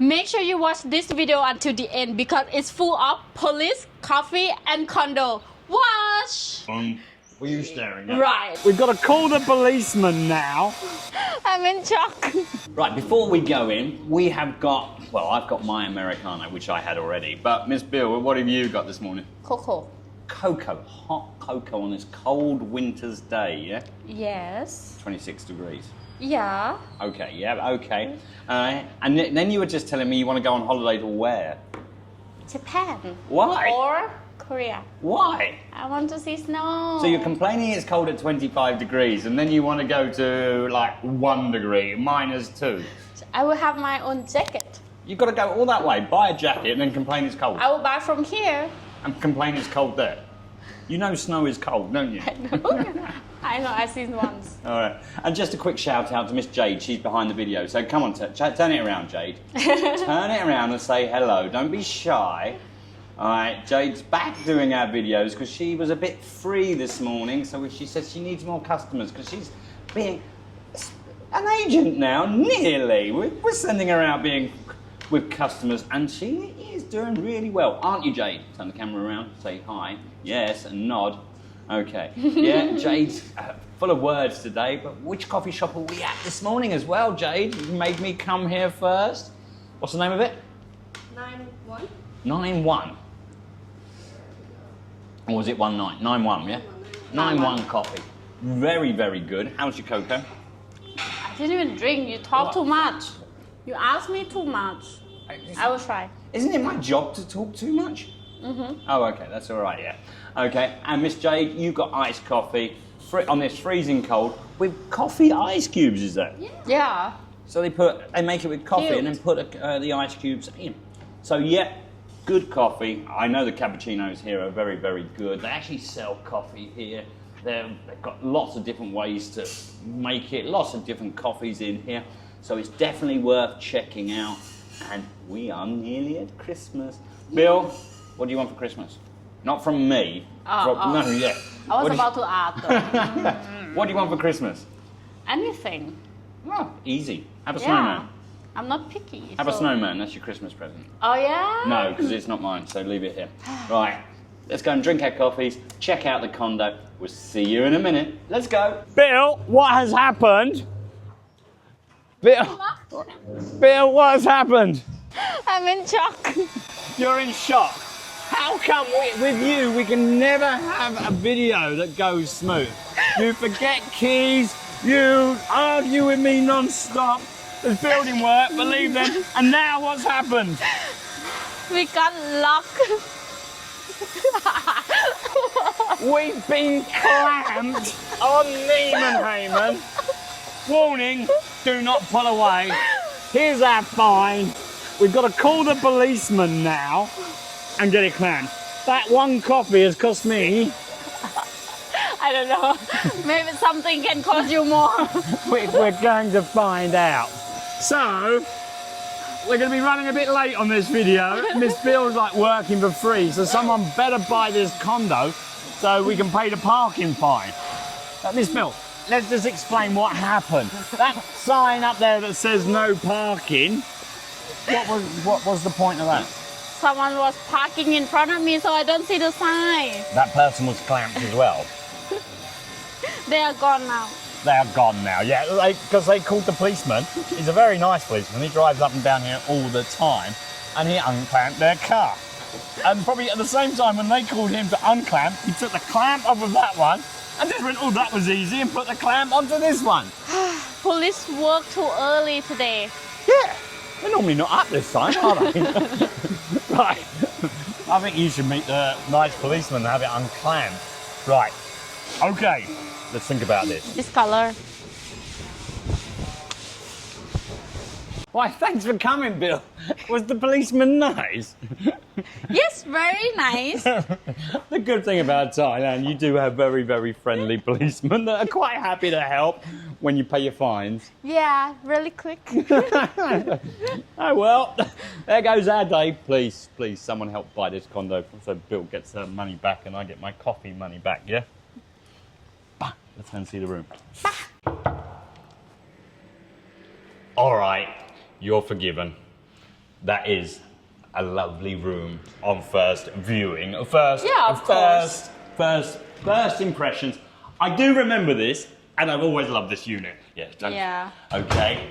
Make sure you watch this video until the end because it's full of police, coffee, and condo. Watch! What are you staring at? Right. We've got to call the policeman now. I'm in shock. Right, before we go in, we have got, well, I've got my Americano, which I had already. But Miss Bill, what have you got this morning? Coco. Cocoa, hot cocoa on this cold winter's day, yeah? Yes. 26 degrees. Yeah. Okay, yeah, okay. And then you were just telling me you want to go on holiday to where? Japan. Why? Or Korea. Why? I want to see snow. So you're complaining it's cold at 25 degrees and then you want to go to like 1 degree, -2. I will have my own jacket. You've got to go all that way, buy a jacket and then complain it's cold. I will buy from here. And complain it's cold there. You know snow is cold, don't you? I know, I've seen once. All right. And just a quick shout out to Miss Jade. She's behind the video. So come on, turn it around, Jade. Turn it around and say hello. Don't be shy. All right. Jade's back doing our videos because she was a bit free this morning. So she says she needs more customers because she's being an agent now, nearly. We're sending her out being with customers and she is doing really well. Aren't you, Jade? Turn the camera around. Say hi. Yes, and nod. Okay. Yeah, Jade's full of words today, but which coffee shop are we at this morning as well, Jade? You made me come here first. What's the name of it? 9-1. 9-1. Or was it 1-9? 9-1, yeah? 9-1 coffee. Very, very good. How's your cocoa? I didn't even drink. You talk What? too much. You ask me too much. I will try. Isn't it my job to talk too much? Mm-hmm. Oh, okay, that's all right, yeah. Okay, and Miss Jade, you got iced coffee on this freezing cold with coffee ice cubes, is that? Yeah. So they make it with coffee and then put the ice cubes in. So yeah, good coffee. I know the cappuccinos here are very, very good. They actually sell coffee here. They've got lots of different ways to make it, lots of different coffees in here. So it's definitely worth checking out. And we are nearly at Christmas. Bill, what do you want for Christmas? Not from me. No, yeah. I was about to ask though. What do you want for Christmas? Anything. Oh, easy. Have a snowman. I'm not picky. Have a snowman. That's your Christmas present. Oh yeah? No, because it's not mine, so leave it here. Right, let's go and drink our coffees, check out the condo. We'll see you in a minute. Let's go. Bill, what has happened? Bill, what has happened? I'm in shock. You're in shock. How come with you we can never have a video that goes smooth? You forget keys, you argue with me non-stop, there's building work, believe them, and now what's happened? We got locked. We've been clamped on Nimman Haemin. Warning, do not pull away. Here's our fine. We've got to call the policeman now and get it clamped. That one coffee has cost me. I don't know. Maybe something can cost you more. We're going to find out. So, we're going to be running a bit late on this video. Miss Bill's like working for free, so someone better buy this condo so we can pay the parking fine. Miss Bill, let's just explain what happened. That sign up there that says no parking, what was the point of that? Someone was parking in front of me, so I don't see the sign. That person was clamped as well. They are gone now. They are gone now, yeah, because they called the policeman. He's a very nice policeman. He drives up and down here all the time, and he unclamped their car. And probably at the same time when they called him to unclamp, he took the clamp off of that one and just went, oh, that was easy, and put the clamp onto this one. Police work too early today. Yeah, they're normally not up this time, are they? Right, I think you should meet the nice policeman and have it unclamped. Right, okay, let's think about this. This color. Why, thanks for coming, Bill. Was the policeman nice? Yes, very nice. The good thing about Thailand, you do have very, very friendly policemen that are quite happy to help when you pay your fines. Yeah, really quick. Oh, well, there goes our day. Please, please, someone help buy this condo so Bill gets her money back and I get my coffee money back, yeah? Let's go and see the room. All right, you're forgiven. that is a lovely room on first viewing. First impressions. I do remember this, and I've always loved this unit. Yeah. Okay.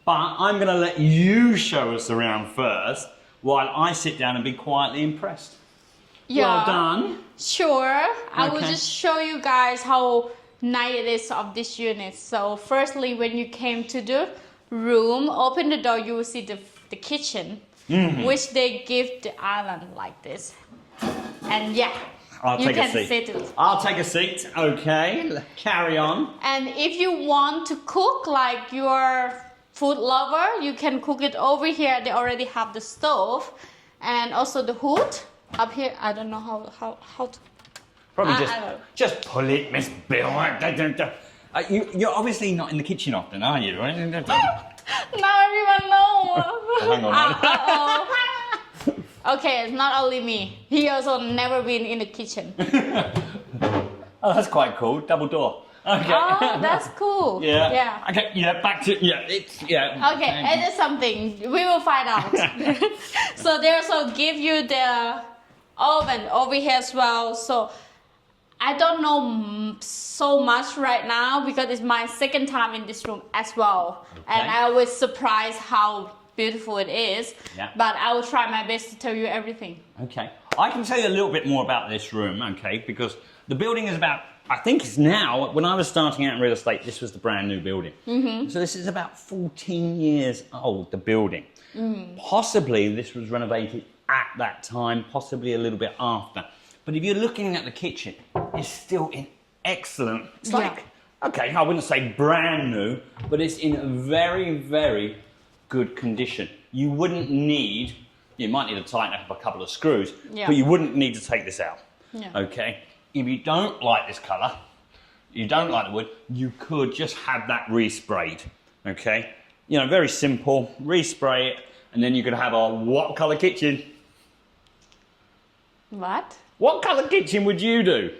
But I'm going to let you show us around first while I sit down and be quietly impressed. Yeah. Well done. Sure. I will Okay. just show you guys how nice it is of this unit. So firstly, when you came to the room, open the door, you will see the kitchen, which they give the island like this. And yeah, I'll you take a can seat. sit. I'll take a seat. Okay. Carry on. And if you want to cook like your food lover, you can cook it over here. They already have the stove and also the hood up here. I don't know how to. Probably I don't know. just pull it, Miss Bill. You're obviously not in the kitchen often, are you? Now everyone knows. Hang on. Okay, it's not only me. He also never been in the kitchen. Oh, that's quite cool. Double door. Okay. Oh, that's cool. Yeah. Okay. Yeah. Back to Okay, it is something. We will find out. So they also give you the oven over here as well. So I don't know so much right now because it's my second time in this room as well. Okay. And I was surprised how beautiful it is. Yeah. But I will try my best to tell you everything. Okay. I can tell you a little bit more about this room, okay, because the building is about, I think it's now, when I was starting out in real estate, this was the brand new building. So this is about 14 years old, the building. Possibly this was renovated at that time, possibly a little bit after. But if you're looking at the kitchen, it's still in excellent, it's like, okay, I wouldn't say brand new, but it's in a very, very good condition. You wouldn't need, you might need to tighten up a couple of screws, but you wouldn't need to take this out, okay? If you don't like this colour, you don't like the wood, you could just have that resprayed, okay? You know, very simple, respray it, and then you could have a what colour kitchen? What? What colour kitchen would you do?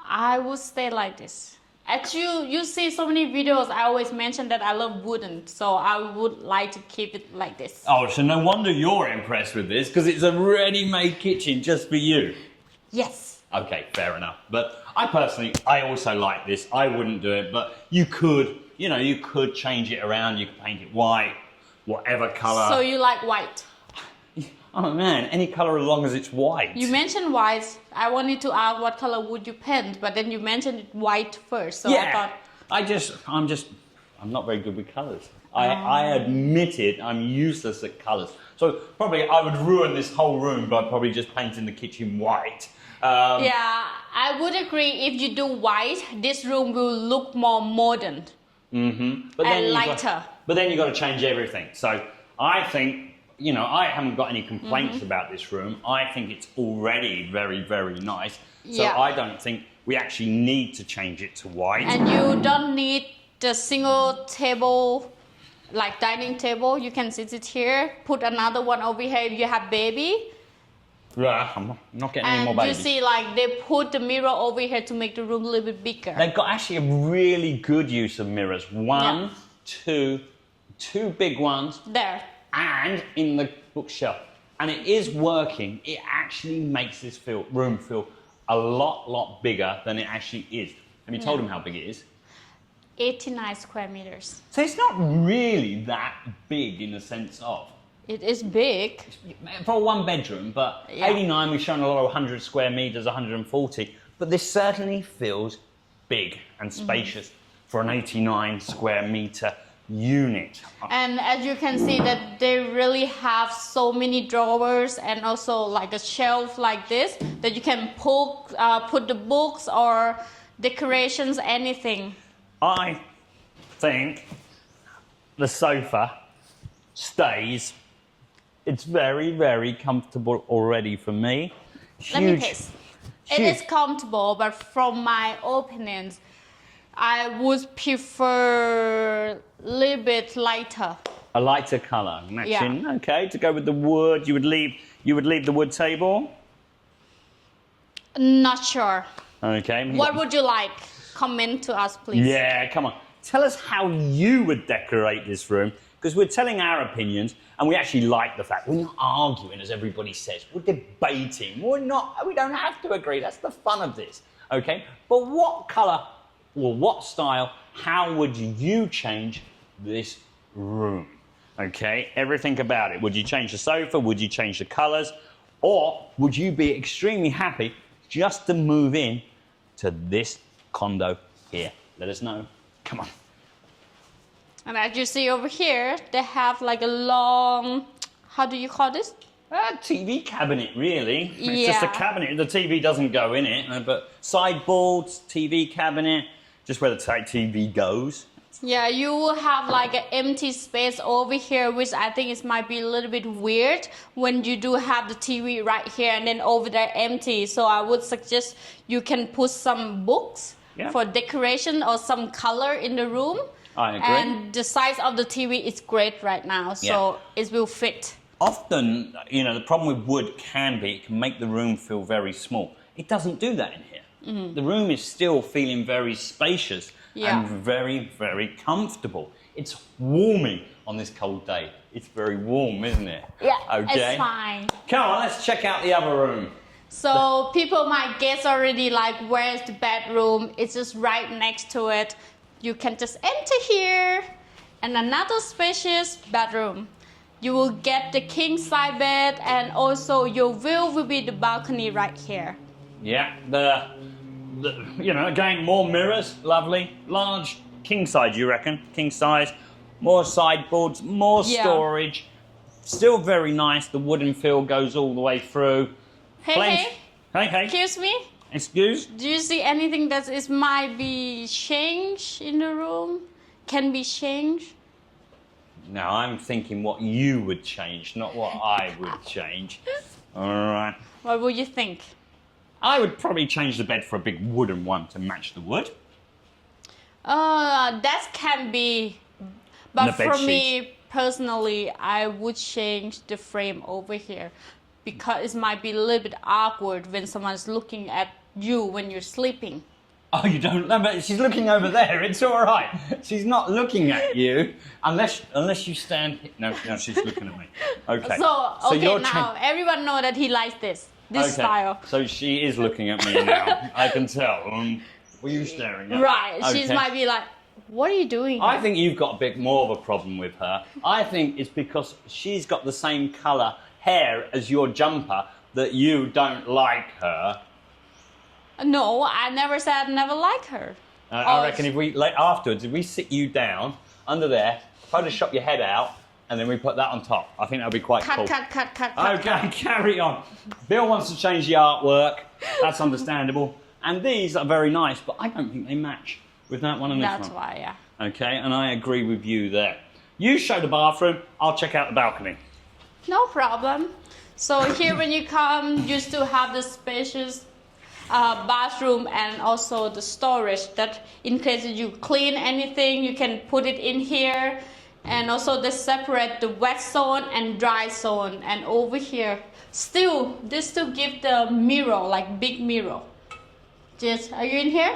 I would stay like this. As you see so many videos, I always mention that I love wooden, so I would like to keep it like this. Oh, so no wonder you're impressed with this, because it's a ready-made kitchen just for you. Yes. Okay, fair enough. But I also like this. I wouldn't do it, but you could, you could change it around. You could paint it white, whatever colour. So you like white? Oh man, any colour as long as it's white. You mentioned white. I wanted to ask what color would you paint, but then you mentioned it white first. So yeah, I thought. I'm not very good with colours. I admit it, I'm useless at colours. So probably I would ruin this whole room by probably just painting the kitchen white. Yeah, I would agree. If you do white, this room will look more modern But then and lighter. But then you've got to change everything. So I think, I haven't got any complaints about this room. I think it's already very, very nice. So I don't think we actually need to change it to white. And you don't need the single table, like dining table. You can sit it here, put another one over here if you have baby. Yeah, I'm not getting any more babies. And you see, like, they put the mirror over here to make the room a little bit bigger. They've got actually a really good use of mirrors. One, two big ones. There. And in the bookshelf. And it is working. It actually makes this room feel a lot bigger than it actually is. Have you told them how big it is? 89 square meters. So it's not really that big in the sense of... It is big. For a one bedroom, but 89, we've shown a lot of 100 square meters, 140. But this certainly feels big and spacious for an 89 square meter unit. And as you can see that they really have so many drawers and also like a shelf like this that you can put the books or decorations, anything. I think the sofa stays. It's very comfortable already for me. Let me taste. It is comfortable, but from my opinions, I would prefer a little bit lighter. A lighter colour, matching. Okay, to go with the wood, you would leave the wood table. Not sure. Okay. What would you like? Comment to us, please. Yeah, come on. Tell us how you would decorate this room, because we're telling our opinions and we actually like the fact. We're not arguing, as everybody says. We're debating. We don't have to agree. That's the fun of this, okay? But what colour or what style, how would you change this room? Okay, everything about it. Would you change the sofa? Would you change the colours? Or would you be extremely happy just to move in to this condo here? Let us know. Come on. And as you see over here, they have like a long, how do you call this? A TV cabinet, really. It's just a cabinet. The TV doesn't go in it, but sideboards, TV cabinet, just where the TV goes. Yeah, you will have like an empty space over here, which I think it might be a little bit weird when you do have the TV right here and then over there empty. So I would suggest you can put some books for decoration or some color in the room. I agree. And the size of the TV is great right now, so it will fit. Often, you know, the problem with wood can be it can make the room feel very small. It doesn't do that in here. The room is still feeling very spacious and very, very comfortable. It's warming on this cold day. It's very warm, isn't it? Yeah, okay. It's fine. Come on, let's check out the other room. So people might guess already like, where's the bedroom? It's just right next to it. You can just enter here and another spacious bedroom. You will get the king size bed and also your view will be the balcony right here. Yeah, you know, again, more mirrors, lovely. Large king size, you reckon? King size, more sideboards, more storage. Still very nice. The wooden feel goes all the way through. Hey. Hey. Excuse me? Excuse? Do you see anything that might be changed in the room? Can be changed? No, I'm thinking what you would change, not what I would change. All right. What would you think? I would probably change the bed for a big wooden one to match the wood. That can be. But for me me personally, I would change the frame over here because it might be a little bit awkward when someone's looking at you when you're sleeping. Oh, you don't know, but she's looking over there. It's all right. She's not looking at you unless you stand. No, she's looking at me. Okay. So now everyone know that he likes this style. So she is looking at me now. I can tell. Were you staring at? Right. Okay. She might be like, what are you doing? I think you've got a bit more of a problem with her. I think it's because she's got the same colour hair as your jumper that you don't like her. No, I never said I never like her. I reckon afterwards, if we sit you down under there, Photoshop your head out, and then we put that on top. I think that'll be quite cool. Cut. Okay, carry on. Bill wants to change the artwork. That's understandable. And these are very nice, but I don't think they match with that one and this one. That's why, yeah. Okay, and I agree with you there. You show the bathroom, I'll check out the balcony. No problem. So here when you come, you still have the spacious bathroom and also the storage that in case you clean anything, you can put it in here. And also they separate the wet zone and dry zone. And over here, they still give the mirror, like big mirror. Jess, are you in here?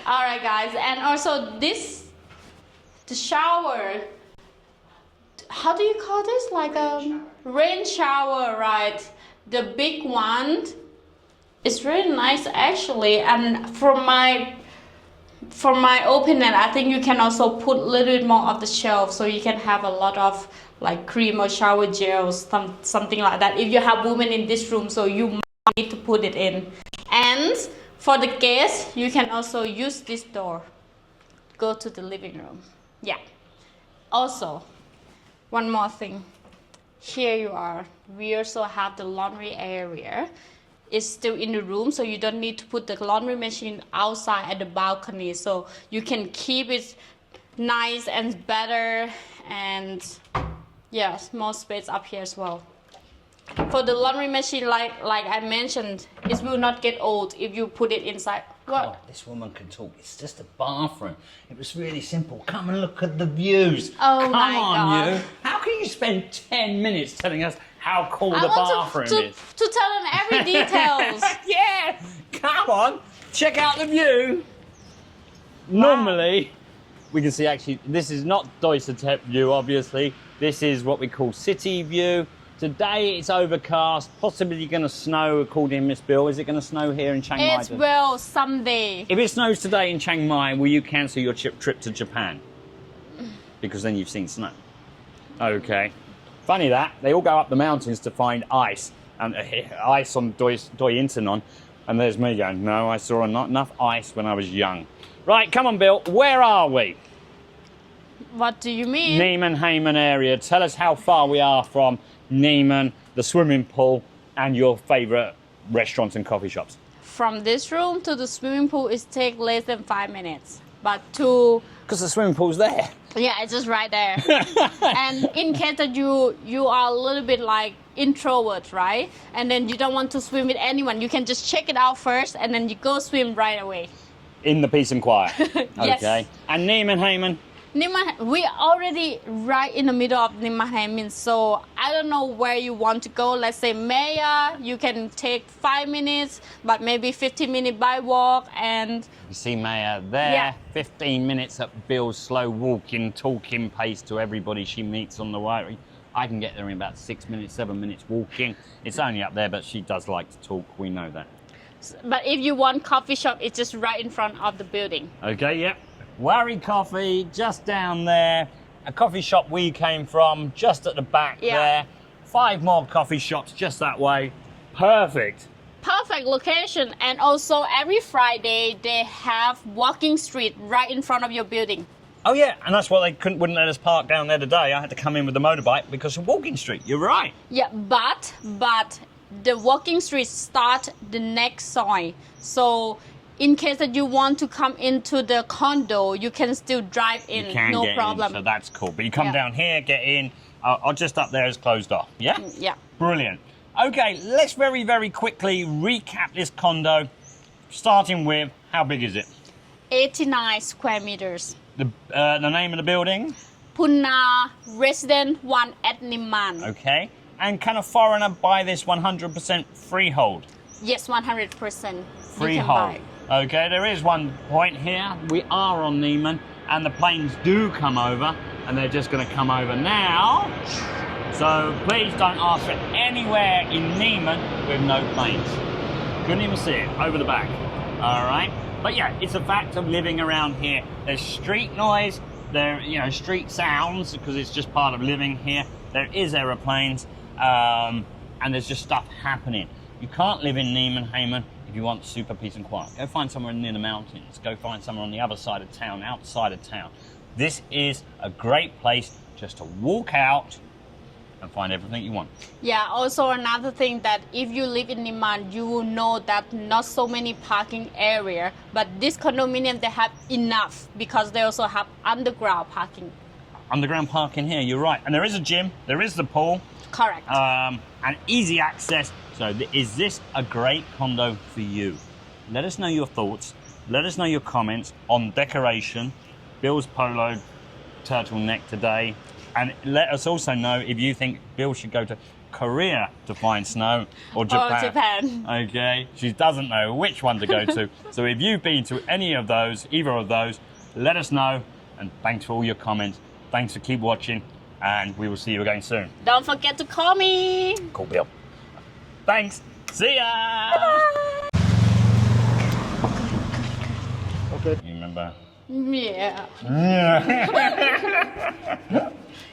All right, guys. And also the shower. How do you call this? Like a rain shower, right? The big one. It's really nice, actually. And from my opinion, I think you can also put a little bit more of the shelf, so you can have a lot of like cream or shower gels, something like that. If you have women in this room, so you might need to put it in. And for the guests, you can also use this door. Go to the living room. Yeah. Also, one more thing. Here you are. We also have the laundry area. It's still in the room, so you don't need to put the laundry machine outside at the balcony. So you can keep it nice and better, and yeah, small space up here as well. For the laundry machine, like I mentioned, it will not get old if you put it inside. What? Oh, this woman can talk. It's just a bathroom. It was really simple. Come and look at the views. Oh Come my on, God. you. How can you spend 10 minutes telling us how cool the bathroom is? To tell them every details. Yeah. Come on. Check out the view. Normally, we can see actually, this is not Doisetep view, obviously. This is what we call city view. Today it's overcast, possibly going to snow, according to Miss Bill. Is it going to snow here in Chiang Mai? It will someday. If it snows today in Chiang Mai, will you cancel your trip to Japan? Because then you've seen snow. Okay. Funny that. They all go up the mountains to find ice. And ice on Doi Intanon. And there's me going, no, I saw not enough ice when I was young. Right, come on, Bill. Where are we? What do you mean? Nimman Haemin area. Tell us how far we are from Nimman, the swimming pool, and your favourite restaurants and coffee shops. From this room to the swimming pool, it takes less than 5 minutes. But to... Because the swimming pool's there. Yeah, it's just right there. And in case that you are a little bit like introvert, right? And then you don't want to swim with anyone, you can just check it out first and then you go swim right away. In the peace and quiet. Yes. Okay. And Nimman Haemin? We already right in the middle of Nimman Haemin, so I don't know where you want to go. Let's say Maya, you can take 5 minutes, but maybe 15-minute by walk and... You see Maya there, Yeah. 15 minutes at Bill's slow walking, talking pace to everybody she meets on the way. I can get there in about 6 minutes, 7 minutes walking. It's only up there, but she does like to talk, we know that. But if you want coffee shop, it's just right in front of the building. Okay, yep. Worry Coffee, just down there. A coffee shop we came from, just at the back there. 5 more coffee shops just that way. Perfect. Perfect location, and also every Friday they have walking street right in front of your building. Oh yeah, and that's why they wouldn't let us park down there today. I had to come in with the motorbike because of walking street. You're right. Yeah, but the walking street start the next side. So in case that you want to come into the condo, you can still drive in, You can no get problem. in, so that's cool. But you come Yeah. down here, get in. I'll just up there is closed off. Yeah? Yeah. Brilliant. Okay, let's very, very quickly recap this condo. Starting with, how big is it? 89 square meters. The name of the building? Punna Resident 1 at Nimman. Okay. And can a foreigner buy this 100% freehold? Yes, 100%. You can Freehold. buy. Okay, there is one point here. We are on Nimman, and the planes do come over, and they're just going to come over now. So please don't ask for anywhere in Nimman with no planes. Couldn't even see it over the back. All right. But yeah, it's a fact of living around here. There's street noise, street sounds, because it's just part of living here. There is aeroplanes, and there's just stuff happening. You can't live in Nimman Haemin if you want super peace and quiet. Go find somewhere near the mountains. Go find somewhere on the other side of town, outside of town. This is a great place just to walk out and find everything you want. Yeah, also another thing that if you live in Nimman, you will know that not so many parking area, but this condominium, they have enough because they also have underground parking. Underground parking here, you're right. And there is a gym, there is the pool. Correct. And easy access. So is this a great condo for you? Let us know your thoughts. Let us know your comments on decoration, Bill's polo turtleneck today. And let us also know if you think Bill should go to Korea to find snow or Japan. Or Japan. Okay, she doesn't know which one to go to. So if you've been to any of those, either of those, let us know. And thanks for all your comments. Thanks for keep watching, and we will see you again soon. Don't forget to call me. Cool, Bill. Thanks. See ya. Bye. Okay. You remember? Yeah. Yeah.